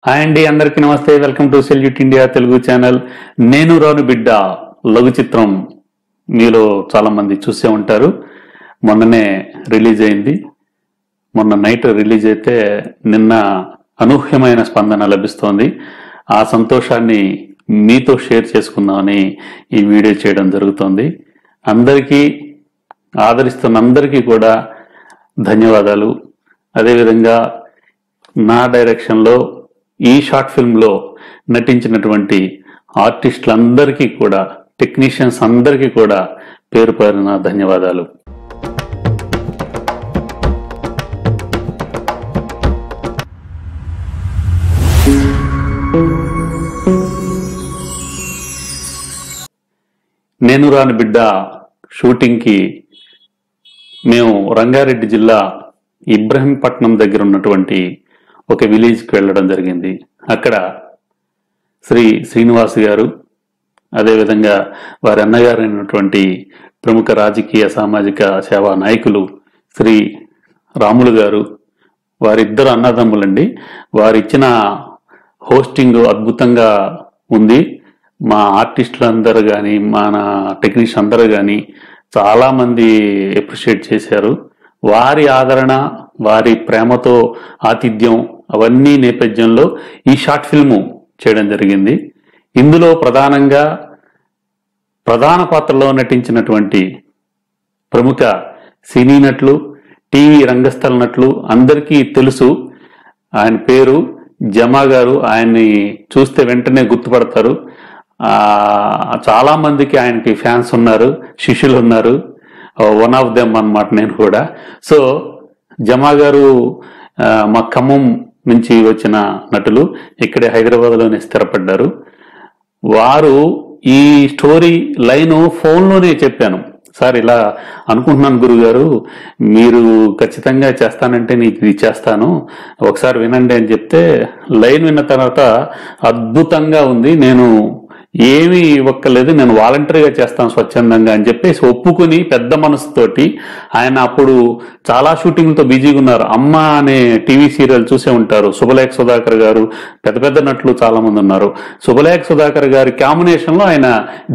Hi అండి, అందరికీ నమస్తే. Welcome to salute India Telugu channel. నేను రాను బిడ్డ లఘు చిత్రం మీలో చాలా మంది చూసే ఉంటారు. మొన్ననే రిలీజ్ అయింది. మొన్న నైట్ రిలీజ్ అయితే నిన్న అనూహ్యమైన స్పందన లభిస్తోంది. ఆ సంతోషాన్ని మీతో షేర్ చేసుకుందామని ఈ వీడియో చేయడం జరుగుతోంది. అందరికీ ఆదరిస్తున్న అందరికీ కూడా ధన్యవాదాలు. అదేవిధంగా నా డైరెక్షన్లో ఈ షార్ట్ ఫిల్మ్లో నటించినటువంటి ఆర్టిస్టులందరికీ కూడా, టెక్నీషియన్స్ అందరికీ కూడా పేరు పేరున ధన్యవాదాలు. నేను రాని బిడ్డ షూటింగ్కి మేము రంగారెడ్డి జిల్లా ఇబ్రహీంపట్నం దగ్గర ఉన్నటువంటి ఒక విలేజ్కి వెళ్ళడం జరిగింది. అక్కడ శ్రీ శ్రీనివాస్ గారు, అదేవిధంగా వారి అన్నగారు అయినటువంటి ప్రముఖ రాజకీయ సామాజిక సేవా నాయకులు శ్రీ రాములు గారు, వారిద్దరు అన్నదమ్ములండి. వారిచ్చిన హోస్టింగ్ అద్భుతంగా ఉంది. మా ఆర్టిస్టులందరూ కానీ, మన టెక్నీషియన్ అందరూ కానీ చాలామంది అప్రిషియేట్ చేశారు. వారి ఆదరణ, వారి ప్రేమతో ఆతిథ్యం, అవన్నీ నేపథ్యంలో ఈ షార్ట్ ఫిల్ము చేయడం జరిగింది. ఇందులో ప్రధానంగా ప్రధాన పాత్రలో నటించినటువంటి ప్రముఖ సినీ నటులు, టీవీ రంగస్థల నటులు అందరికీ తెలుసు. ఆయన పేరు జమా గారు. ఆయన్ని చూస్తే వెంటనే గుర్తుపడతారు. చాలా మందికి ఆయనకి ఫ్యాన్స్ ఉన్నారు, శిష్యులు ఉన్నారు. వన్ ఆఫ్ దెమ్ అన్నమాట నేను కూడా. సో జమా గారు మా ఖమ్మం నుంచి వచ్చిన నటులు, ఇక్కడే హైదరాబాద్లోనే స్థిరపడ్డారు. వారు ఈ స్టోరీ లైన్ ఫోన్లోనే చెప్పాను. సార్ ఇలా అనుకుంటున్నాను గురుగారు, మీరు ఖచ్చితంగా చేస్తానంటే నీకు ఇది చేస్తాను, ఒకసారి వినండి అని చెప్తే లైన్ విన్న తర్వాత అద్భుతంగా ఉంది, నేను ఏమీ ఇవ్వక్కర్లేదు, నేను వాలంటరీగా చేస్తాను స్వచ్ఛందంగా అని చెప్పేసి ఒప్పుకుని పెద్ద మనసుతోటి, ఆయన అప్పుడు చాలా షూటింగ్లతో బిజీగా ఉన్నారు. అమ్మ అనే టీవీ సీరియల్ చూసే ఉంటారు. శుభలేఖ సుధాకర్ గారు, పెద్ద పెద్ద నటులు చాలా మంది ఉన్నారు. శుభలేఖ సుధాకర్ గారి కాంబినేషన్ లో ఆయన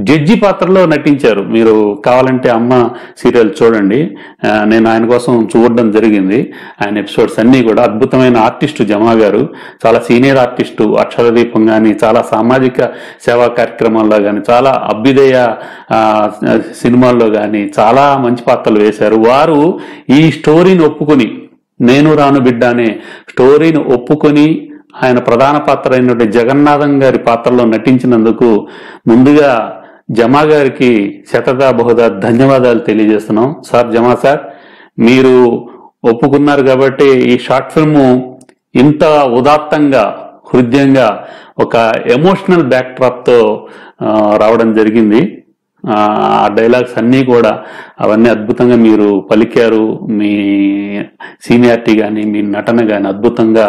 జడ్జి పాత్రలో నటించారు. మీరు కావాలంటే అమ్మ సీరియల్ చూడండి. నేను ఆయన కోసం చూడడం జరిగింది. ఆయన ఎపిసోడ్స్ అన్ని కూడా అద్భుతమైన ఆర్టిస్టు జమా గారు, చాలా సీనియర్ ఆర్టిస్టు. అక్షరదీపం కానీ, చాలా సామాజిక సేవా కార్యక్రమాల్లో కానీ, చాలా అభ్యుదయ సినిమాల్లో కానీ చాలా మంచి పాత్రలు వేశారు. వారు ఈ స్టోరీని ఒప్పుకొని, నేను రాను బిడ్డ అనే స్టోరీని ఒప్పుకొని ఆయన ప్రధాన పాత్ర అయినటువంటి జగన్నాథం గారి పాత్రలో నటించినందుకు ముందుగా జమా గారికి శతదా బహుదా ధన్యవాదాలు తెలియజేస్తున్నాం. సార్ జమా సార్, మీరు ఒప్పుకున్నారు కాబట్టి ఈ షార్ట్ ఫిల్మ్ ఇంత ఉదాత్తంగా, హృదయంగా, ఒక ఎమోషనల్ బ్యాక్డ్రాప్ తో రావడం జరిగింది. ఆ డైలాగ్స్ అన్నీ కూడా అవన్నీ అద్భుతంగా మీరు పలికారు. మీ సీనియారిటీ కానీ, మీ నటన కానీ అద్భుతంగా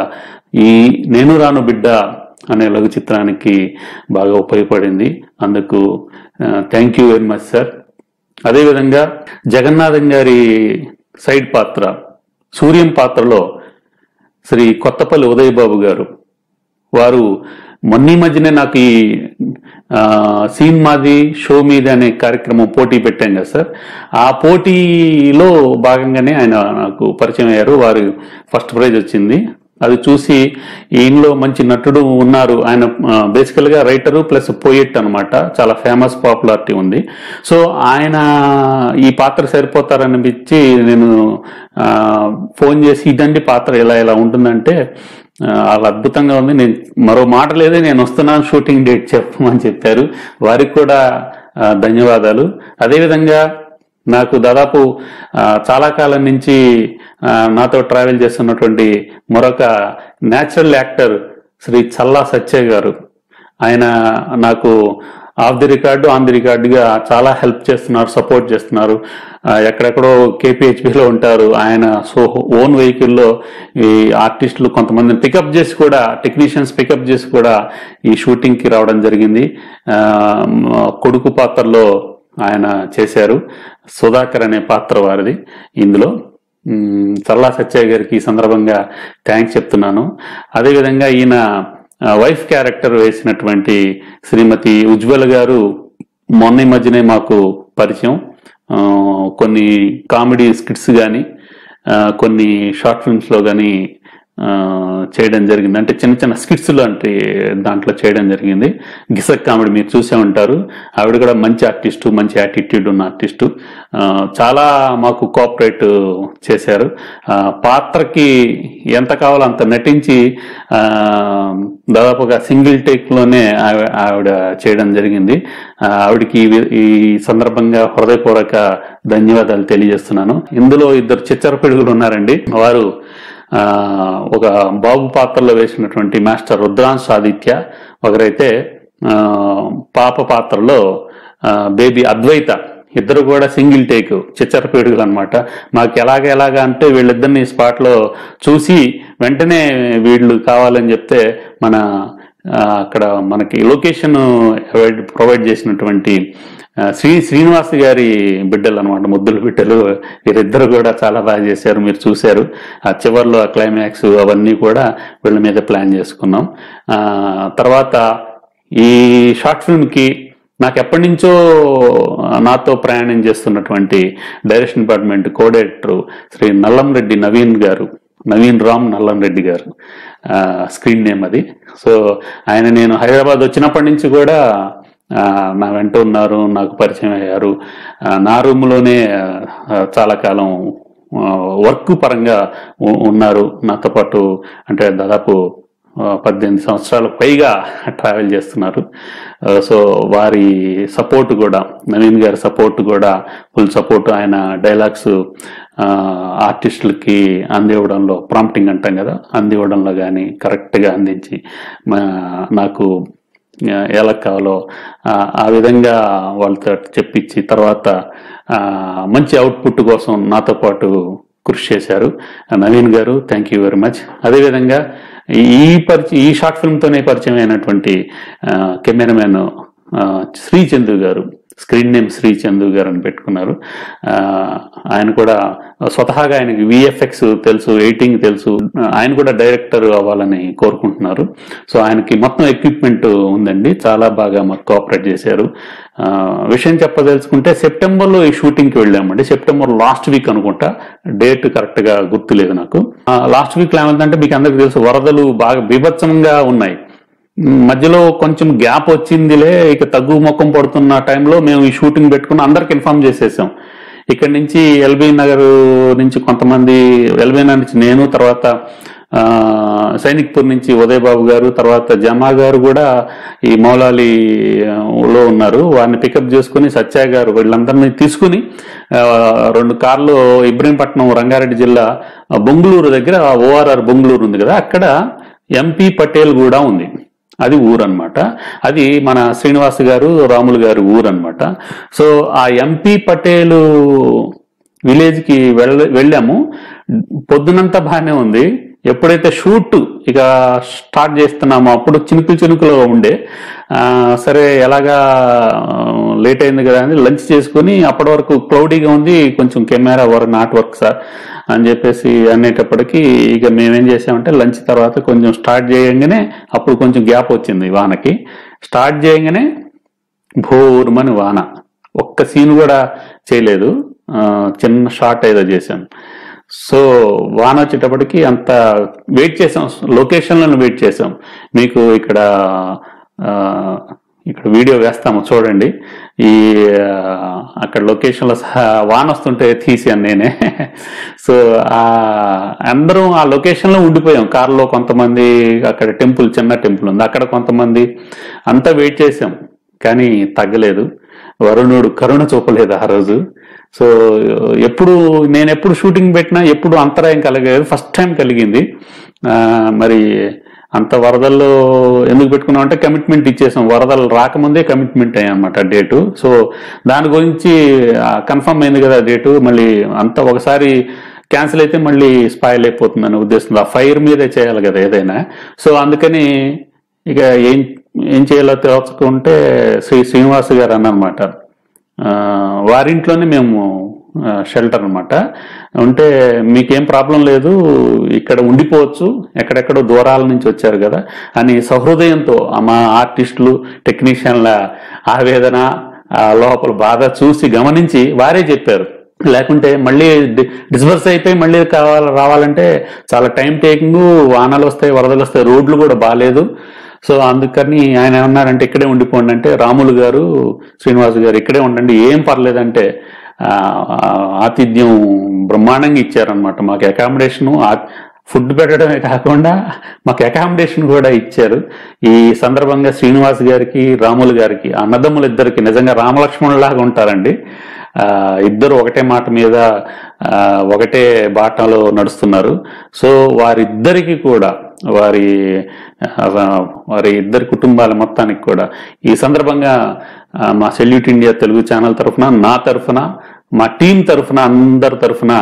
ఈ నేను రాను బిడ్డ అనే లఘు చిత్రానికి బాగా ఉపయోగపడింది. అందుకు thank you very much sir. అదేవిధంగా జగన్నాథం గారి సైడ్ పాత్ర, సూర్యం పాత్రలో శ్రీ కొత్తపల్లి ఉదయ్ బాబు గారు, వారు మొన్నీ మధ్యనే నాకు ఈ సీన్ మాది షో మీద అనే కార్యక్రమం పోటీ పెట్టాం కదా సార్, ఆ పోటీలో భాగంగానే ఆయన నాకు పరిచయం అయ్యారు. వారు ఫస్ట్ ప్రైజ్ వచ్చింది. అది చూసి ఈయనలో మంచి నటుడు ఉన్నారు. ఆయన బేసికల్ గా రైటరు ప్లస్ పోయిట్ అనమాట. చాలా ఫేమస్, పాపులారిటీ ఉంది. సో ఆయన ఈ పాత్ర సరిపోతారనిపించి నేను ఫోన్ చేసి ఇదండి పాత్ర ఇలా ఇలా ఉంటుందంటే వాళ్ళు అద్భుతంగా ఉంది, నేను మరో మాట లేదే, నేను వస్తున్నాను, షూటింగ్ డేట్ చెప్పమని చెప్పారు. వారికి కూడా ధన్యవాదాలు. అదేవిధంగా నాకు దాదాపు చాలా కాలం నుంచి నాతో ట్రావెల్ చేస్తున్నటువంటి మరొక న్యాచురల్ యాక్టర్ శ్రీ చల్లా సత్య గారు, ఆయన నాకు off the record, on the రికార్డుగా చాలా హెల్ప్ చేస్తున్నారు, సపోర్ట్ చేస్తున్నారు. ఎక్కడెక్కడో కేపీహెచ్బిలో ఉంటారు. ఆయన ఓన్ వెహికల్లో ఈ ఆర్టిస్టులు కొంతమందిని పికప్ చేసి కూడా, టెక్నీషియన్స్ పికప్ చేసి కూడా ఈ షూటింగ్కి రావడం జరిగింది. కొడుకు పాత్రలో ఆయన చేశారు. సుధాకర్ అనే పాత్ర వారిది ఇందులో. చల్లా సత్య గారికి ఈ సందర్భంగా థ్యాంక్స్ చెప్తున్నాను. అదేవిధంగా ఈయన వైఫ్ క్యారెక్టర్ వేసినటువంటి శ్రీమతి ఉజ్వల గారు మొన్న ఈ మధ్యనే మాకు పరిచయం. కొన్ని కామెడీ స్కిట్స్ కానీ కొన్ని షార్ట్ ఫిల్మ్స్లో కానీ చేయడం జరిగింది. అంటే చిన్న చిన్న స్కిట్స్ లాంటి దాంట్లో చేయడం జరిగింది. గిసక్ కామెడీ మీరు చూసే ఉంటారు. ఆవిడ కూడా మంచి ఆర్టిస్టు, మంచి యాటిట్యూడ్ ఉన్న ఆర్టిస్టు. చాలా మాకు కోఆపరేట్ చేశారు. పాత్రకి ఎంత కావాలో అంత నటించి దాదాపుగా సింగిల్ టేక్లోనే ఆవిడ చేయడం జరిగింది. ఆవిడకి ఈ సందర్భంగా హృదయపూర్వక ధన్యవాదాలు తెలియజేస్తున్నాను. ఇందులో ఇద్దరు చిచ్చరపిడుగులు ఉన్నారండి. వారు ఒక బాబు పాత్రలో వేసినటువంటి మాస్టర్ రుద్రాంశ్ ఆదిత్య, ఒకరైతే పాప పాత్రలో బేబీ అద్వైత. ఇద్దరు కూడా సింగిల్ టేక్ చిచ్చరపీడుగులు అనమాట. మాకు ఎలాగా అంటే వీళ్ళిద్దరిని స్పాట్లో చూసి వెంటనే వీళ్ళు కావాలని చెప్తే అక్కడ మనకి లొకేషన్ ప్రొవైడ్ చేసినటువంటి శ్రీనివాస్ గారి బిడ్డలు అనమాట, ముద్దుల బిడ్డలు. వీరిద్దరు కూడా చాలా బాగా చేశారు, మీరు చూశారు. ఆ చివర్లో ఆ క్లైమాక్స్ అవన్నీ కూడా వీళ్ళ మీద ప్లాన్ చేసుకున్నాం. తర్వాత ఈ షార్ట్ ఫిల్మ్కి నాకు ఎప్పటి నుంచో నాతో ప్రయాణం చేస్తున్నటువంటి direction department co director Shri Nallamreddy Naveen Ram Nallamreddy గారు స్క్రీన్ నేమ్ అది. సో నేను హైదరాబాద్ వచ్చినప్పటి నుంచి కూడా నా వెంట ఉన్నారు, నాకు పరిచయం అయ్యారు. నా రూమ్లోనే చాలా కాలం వర్క్ పరంగా ఉన్నారు నాతో పాటు. అంటే దాదాపు 18 సంవత్సరాలకు పైగా ట్రావెల్ చేస్తున్నారు. సో వారి సపోర్ట్ కూడా, నవీన్ గారి సపోర్ట్ కూడా ఫుల్ సపోర్ట్. ఆయన డైలాగ్స్ ఆర్టిస్టులకి అందివ్వడంలో, ప్రాంప్టింగ్ అంటాం కదా, అందివ్వడంలో కానీ కరెక్ట్గా అందించి నాకు ఎలా కావాలో ఆ విధంగా వాళ్ళతో చెప్పించి తర్వాత మంచి అవుట్పుట్ కోసం నాతో పాటు కృషి చేశారు నవీన్ గారు. Thank you very much. అదేవిధంగా ఈ షార్ట్ ఫిల్మ్తోనే పరిచయం అయినటువంటి కెమెరామెన్ శ్రీచందు గారు, స్క్రీన్ నేమ్ శ్రీచందు గారు అని పెట్టుకున్నారు. ఆయన కూడా స్వతహాగా ఆయనకి విఎఫ్ఎక్స్ తెలుసు, ఎడిటింగ్ తెలుసు. ఆయన కూడా డైరెక్టర్ అవ్వాలని కోరుకుంటున్నారు. సో ఆయనకి మొత్తం ఎక్విప్మెంట్ ఉందండి. చాలా బాగా మాకు కోఆపరేట్ చేశారు. విషయం చెప్పదలుచుకుంటే సెప్టెంబర్లో ఈ షూటింగ్కి వెళ్ళామండి. సెప్టెంబర్ లాస్ట్ వీక్ అనుకుంటా, డేట్ కరెక్ట్ గా గుర్తులేదు నాకు. లాస్ట్ వీక్ ఏమంటే మీకు అందరికి తెలుసు, వరదలు బాగా బీభత్సంగా ఉన్నాయి. మధ్యలో కొంచెం గ్యాప్ వచ్చిందిలే, ఇక తగ్గు మొక్కం పడుతున్న టైంలో మేము ఈ షూటింగ్ పెట్టుకుని అందరికి ఇన్ఫార్మ్ చేసేసాం. ఇక్కడి నుంచి ఎల్బీ నగర్ నుంచి కొంతమంది, ఎల్బీ నగర్ నుంచి నేను, తర్వాత సైనిక్పూర్ నుంచి ఉదయ్ బాబు గారు, తర్వాత జమా గారు కూడా ఈ మౌలాలిలో ఉన్నారు. వారిని పికప్ చేసుకుని సత్య గారు, వీళ్ళందరినీ తీసుకుని 2 కార్లు ఇబ్రహీంపట్నం, రంగారెడ్డి జిల్లా బొంగుళూరు దగ్గర ఓఆర్ఆర్ బొంగుళూరు ఉంది కదా, అక్కడ ఎంపీ పటేల్ కూడా ఉంది. అది ఊరు అనమాట. అది మన శ్రీనివాస్ గారు, రాములు గారు ఊరు అనమాట. సో ఆ ఎంపీ పటేలు విలేజ్కి వెళ్ళాము. పొద్దునంతా బాగానే ఉంది. ఎప్పుడైతే షూట్ ఇక స్టార్ట్ చేస్తున్నామో అప్పుడు చినుకులో ఉండే. సరే ఎలాగా లేట్ అయింది కదా అని లంచ్ చేసుకుని, అప్పటి వరకు క్లౌడీగా ఉంది, కొంచెం కెమెరా నాట్ వర్క్ సార్ అని చెప్పేసి అనేటప్పటికీ ఇక మేమేం చేసామంటే లంచ్ తర్వాత కొంచెం స్టార్ట్ చేయగానే, అప్పుడు కొంచెం గ్యాప్ వచ్చింది వానకి. స్టార్ట్ చేయగానే భోరుమని వాన. ఒక్క సీన్ కూడా చేయలేదు, చిన్న షార్ట్ ఏదో చేశాను. సో వాన వచ్చేటప్పటికి అంత వెయిట్ చేసాం, లొకేషన్లను వెయిట్ చేసాం. మీకు ఇక్కడ వీడియో వేస్తాము చూడండి. అక్కడ లొకేషన్లో వాన వస్తుంటే తీసాను నేనే. సో అందరం ఆ లొకేషన్లో ఉండిపోయాం. కారులో కొంతమంది, అక్కడ టెంపుల్, చిన్న టెంపుల్ ఉంది, అక్కడ కొంతమంది, అంతా వెయిట్ చేసాం. కానీ తగ్గలేదు. వరుణుడు కరుణ చూపలేదు ఆ రోజు. సో నేను ఎప్పుడు షూటింగ్ పెట్టినా ఎప్పుడు అంతరాయం కలగలేదు, ఫస్ట్ టైం కలిగింది. మరి అంత వరదల్లో ఎందుకు పెట్టుకున్నాం అంటే కమిట్మెంట్ ఇచ్చేసాం, వరదలు రాకముందే కమిట్మెంట్ అయ్యామన్నమాట డేటు. సో దాని గురించి కన్ఫర్మ్ అయింది కదా డేటు, మళ్ళీ అంత ఒకసారి క్యాన్సిల్ అయితే మళ్ళీ స్పాయిల్ అయిపోతుందని ఉద్దేశంతో ఆ ఫైర్ మీదే చేయాలి కదా ఏదైనా. సో అందుకని ఇక ఏం చేయాలో తెలుసుకుంటే శ్రీనివాస్ గారు అన్నమాట, వారింట్లోనే మేము షెల్టర్ అనమాట. ఉంటే మీకేం ప్రాబ్లం లేదు, ఇక్కడ ఉండిపోవచ్చు, ఎక్కడెక్కడో దూరాల నుంచి వచ్చారు కదా అని సహృదయంతో మా ఆర్టిస్టులు టెక్నీషియన్ల ఆవేదన లోపల బాధ చూసి గమనించి వారే చెప్పారు. లేకుంటే మళ్ళీ డిస్బర్స్ అయిపోయి మళ్ళీ రావాలంటే చాలా టైం టేకింగ్, వానలు వస్తాయి, వరదలు వస్తాయి, రోడ్లు కూడా బాగాలేదు. సో అందుకని ఆయన ఏమన్నారంటే ఇక్కడే ఉండిపోండి అంటే, రాములు గారు, శ్రీనివాస్ గారు ఇక్కడే ఉండండి ఏం పర్లేదంటే ఆతిథ్యం బ్రహ్మాండంగా ఇచ్చారనమాట. మాకు అకామిడేషను, ఫుడ్ పెట్టడమే కాకుండా మాకు అకామిడేషన్ కూడా ఇచ్చారు. ఈ సందర్భంగా శ్రీనివాస్ గారికి, రాములు గారికి, అన్నదమ్ములు ఇద్దరికి నిజంగా రామలక్ష్మణులాగా ఉంటారండి. ఇద్దరు ఒకటే మాట మీద ఒకటే బాటలో నడుస్తున్నారు. సో వారిద్దరికి కూడా వారి ఇద్దరి కుటుంబాల మొత్తానికి కూడా ఈ సందర్భంగా మా సెల్యూట్ ఇండియా తెలుగు ఛానల్ తరఫున, నా తరఫున, మా టీం తరఫున, అందరి తరఫున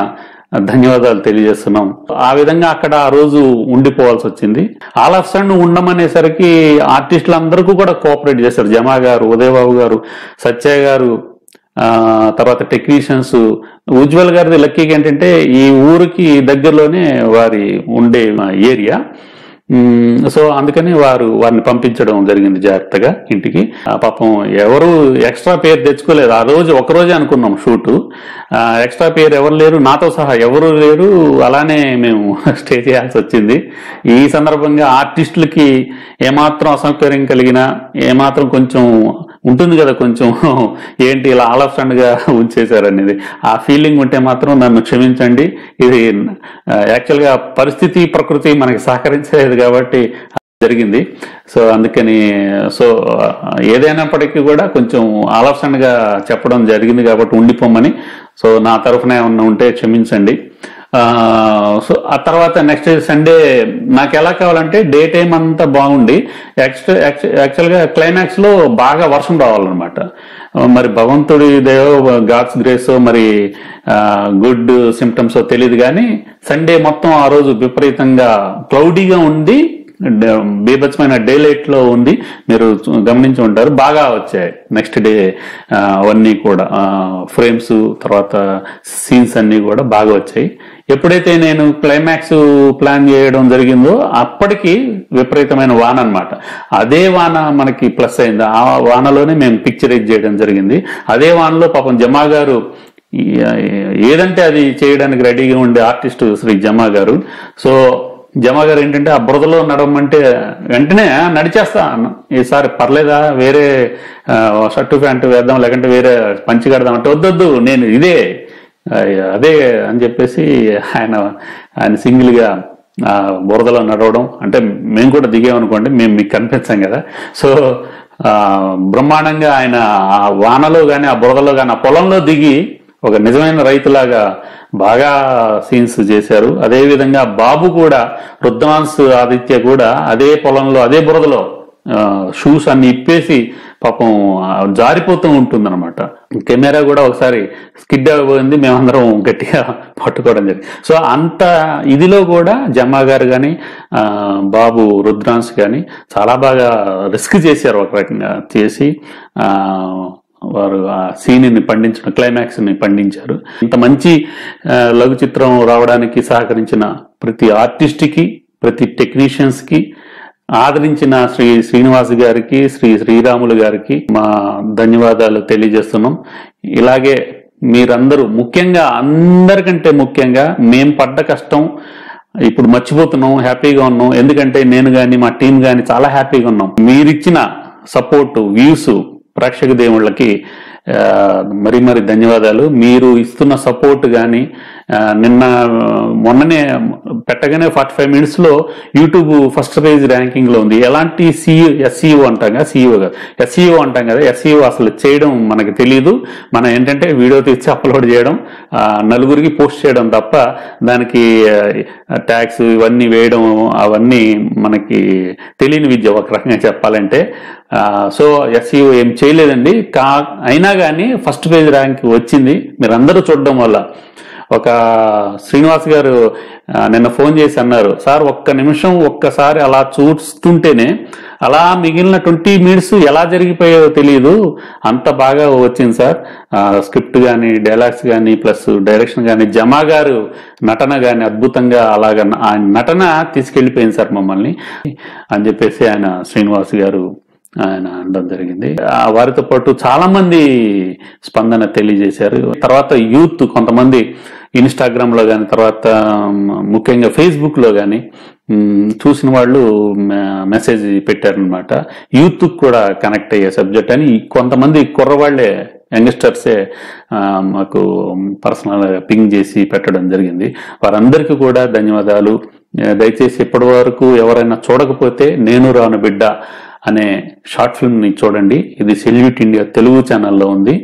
ధన్యవాదాలు తెలియజేస్తున్నాం. ఆ విధంగా అక్కడ ఆ రోజు ఉండిపోవాల్సి వచ్చింది. ఆల్ ఆఫ్ సడన్ ఉండమనేసరికి ఆర్టిస్టులు అందరికీ కూడా కోఆపరేట్ చేశారు. జమా గారు, ఉదయబాబు గారు, సత్య గారు, తర్వాత టెక్నీషియన్స్. ఉజ్వల్ గారిది లక్కీగా ఏంటంటే ఈ ఊరికి దగ్గరలోనే వారి ఉండే ఏరియా. సో అందుకని వారిని పంపించడం జరిగింది జాగ్రత్తగా ఇంటికి. పాపం ఎవరు ఎక్స్ట్రా పేరు తెచ్చుకోలేదు. ఆ రోజు ఒకరోజే అనుకున్నాం షూటు, ఎక్స్ట్రా పేరు ఎవరు లేరు, నాతో సహా ఎవరు లేరు. అలానే మేము స్టే చేయాల్సి వచ్చింది. ఈ సందర్భంగా ఆర్టిస్టులకి ఏమాత్రం అసౌకర్యం కలిగినా, ఏమాత్రం కొంచెం ఉంటుంది కదా, కొంచెం ఏంటి ఇలా ఆల్ ఆఫ్ సడన్ గా ఉంచేశారనేది ఆ ఫీలింగ్ ఉంటే మాత్రం నన్ను క్షమించండి. ఇది యాక్చువల్గా పరిస్థితి, ప్రకృతి మనకి సహకరించలేదు కాబట్టి జరిగింది. సో అందుకని ఏదైనప్పటికీ కూడా కొంచెం ఆల్ ఆఫ్ సడన్ గా చెప్పడం జరిగింది కాబట్టి ఉండిపోమని. సో నా తరఫున ఏమన్నా ఉంటే క్షమించండి. సో ఆ తర్వాత నెక్స్ట్ సండే నాకు ఎలా కావాలంటే డే టైం అంతా బాగుండి యాక్చువల్గా క్లైమాక్స్ లో బాగా వర్షం రావాలన్నమాట. మరి భగవంతుడి దేవో, గాడ్స్ గ్రేస్, మరి గుడ్ సిమ్టమ్స్ తెలియదు కానీ సండే మొత్తం ఆ రోజు విపరీతంగా క్లౌడీగా ఉంది, బీభత్సమైన డే లైట్ లో ఉంది. మీరు గమనించి ఉంటారు. బాగా వచ్చాయి నెక్స్ట్ డే అవన్నీ కూడా ఫ్రేమ్స్, తర్వాత సీన్స్ అన్ని కూడా బాగా వచ్చాయి. ఎప్పుడైతే నేను క్లైమాక్స్ ప్లాన్ చేయడం జరిగిందో అప్పటికి విపరీతమైన వాన అనమాట. అదే వాన మనకి ప్లస్ అయింది. ఆ వానలోనే మేము పిక్చరైజ్ చేయడం జరిగింది. అదే వానలో పాపం జమా గారు ఏదంటే అది చేయడానికి రెడీగా ఉండే ఆర్టిస్ట్ శ్రీ జమా గారు. సో జమా గారు ఏంటంటే ఆ బురదలో నడవమంటే వెంటనే నడిచేస్తా, ఈసారి పర్లేదా వేరే షర్టు ప్యాంటు వేద్దాం, లేకంటే వేరే పంచి కడదాం అంటే వద్దొద్దు నేను అదే అని చెప్పేసి ఆయన సింగిల్ గా బురదలో నడవడం. అంటే మేము కూడా దిగామనుకోండి, మేము మీకు కనిపించాం కదా. సో బ్రహ్మాండంగా ఆయన ఆ వానలో గాని, ఆ బురదలో గాని, ఆ పొలంలో దిగి ఒక నిజమైన రైతులాగా బాగా సీన్స్ చేశారు. అదే విధంగా బాబు కూడా, రుద్రాన్స్ ఆదిత్య కూడా అదే పొలంలో, అదే బురదలో షూస్ అన్ని ఇప్పేసి పాపం జారిపోతూ ఉంటుందన్నమాట. కెమెరా కూడా ఒకసారి స్కిడ్ అయిపోయింది, మేమందరం గట్టిగా పట్టుకోవడం జరిగింది. సో అంత ఇదిలో కూడా జమా గారు కానీ, బాబు రుద్రాన్స్ కానీ చాలా బాగా రిస్క్ చేశారు. ఒక రకంగా చేసి వారు ఆ సీన్ని పండించడం, క్లైమాక్స్ ని పండించారు. ఇంత మంచి లఘు చిత్రం రావడానికి సహకరించిన ప్రతి ఆర్టిస్ట్ కి, ప్రతి టెక్నీషియన్స్ కి, ఆదరించిన శ్రీనివాస్ గారికి, శ్రీరాములు గారికి మా ధన్యవాదాలు తెలియజేస్తున్నాం. ఇలాగే మీరందరూ, ముఖ్యంగా అందరికంటే ముఖ్యంగా మేం పడ్డ కష్టం ఇప్పుడు మర్చిపోతున్నాం, హ్యాపీగా ఉన్నాం. ఎందుకంటే నేను గాని, మా టీం గాని చాలా హ్యాపీగా ఉన్నాం. మీరిచ్చిన సపోర్టు, వ్యూస్, ప్రేక్షక దేవుళ్ళకి మరీ ధన్యవాదాలు. మీరు ఇస్తున్న సపోర్ట్ కానీ, మొన్ననే పెట్టగానే 45 minutes లో యూట్యూబ్ ఫస్ట్ పేజ్ ర్యాంకింగ్ లో ఉంది. ఎలాంటి ఎస్ఈఓ అంటాం కదా, ఎస్ఈఓ అంటాం కదా, ఎస్ఈఓ అసలు చేయడం మనకి తెలియదు. మనం ఏంటంటే వీడియో తీసి అప్లోడ్ చేయడం, నలుగురికి పోస్ట్ చేయడం తప్ప దానికి ట్యాగ్స్ ఇవన్నీ వేయడం అవన్నీ మనకి తెలియని విద్య ఒక రకంగా చెప్పాలంటే. సో ఎస్ఈఓ ఏం చేయలేదండి. అయినా కానీ ఫస్ట్ పేజ్ ర్యాంక్ వచ్చింది మీరందరూ చూడడం వల్ల. ఒక శ్రీనివాస్ గారు నిన్న ఫోన్ చేసి అన్నారు, సార్ ఒక్క నిమిషం ఒక్కసారి అలా చూస్తుంటేనే అలా మిగిలిన 20 మినిట్స్ ఎలా జరిగిపోయాయో తెలియదు, అంత బాగా వచ్చింది సార్. స్క్రిప్ట్ కానీ డైలాగ్స్ కానీ ప్లస్ డైరెక్షన్ కానీ జమా గారు నటన కానీ అద్భుతంగా అలాగా ఆయన నటన తీసుకెళ్లిపోయింది సార్ మమ్మల్ని అని చెప్పేసి ఆయన శ్రీనివాస్ గారు ఆయన అనడం జరిగింది. వారితో పాటు చాలా మంది స్పందన తెలియజేశారు. తర్వాత యూత్ కొంతమంది ఇన్స్టాగ్రామ్ లో కానీ తర్వాత ముఖ్యంగా ఫేస్బుక్ లో కానీ చూసిన వాళ్ళు మెసేజ్ పెట్టారనమాట. యూత్ కూడా కనెక్ట్ అయ్యే సబ్జెక్ట్ అని కొంతమంది కుర్రవాళ్లే యంగ్స్టర్సే మాకు పర్సనల్ పింగ్ చేసి పెట్టడం జరిగింది. వారందరికీ కూడా ధన్యవాదాలు. దయచేసి ఇప్పటి వరకు ఎవరైనా చూడకపోతే నేను రాను బిడ్డ అనే షార్ట్ ఫిల్మ్ ని చూడండి. ఇది సెల్యూట్ ఇండియా తెలుగు ఛానల్లో ఉంది.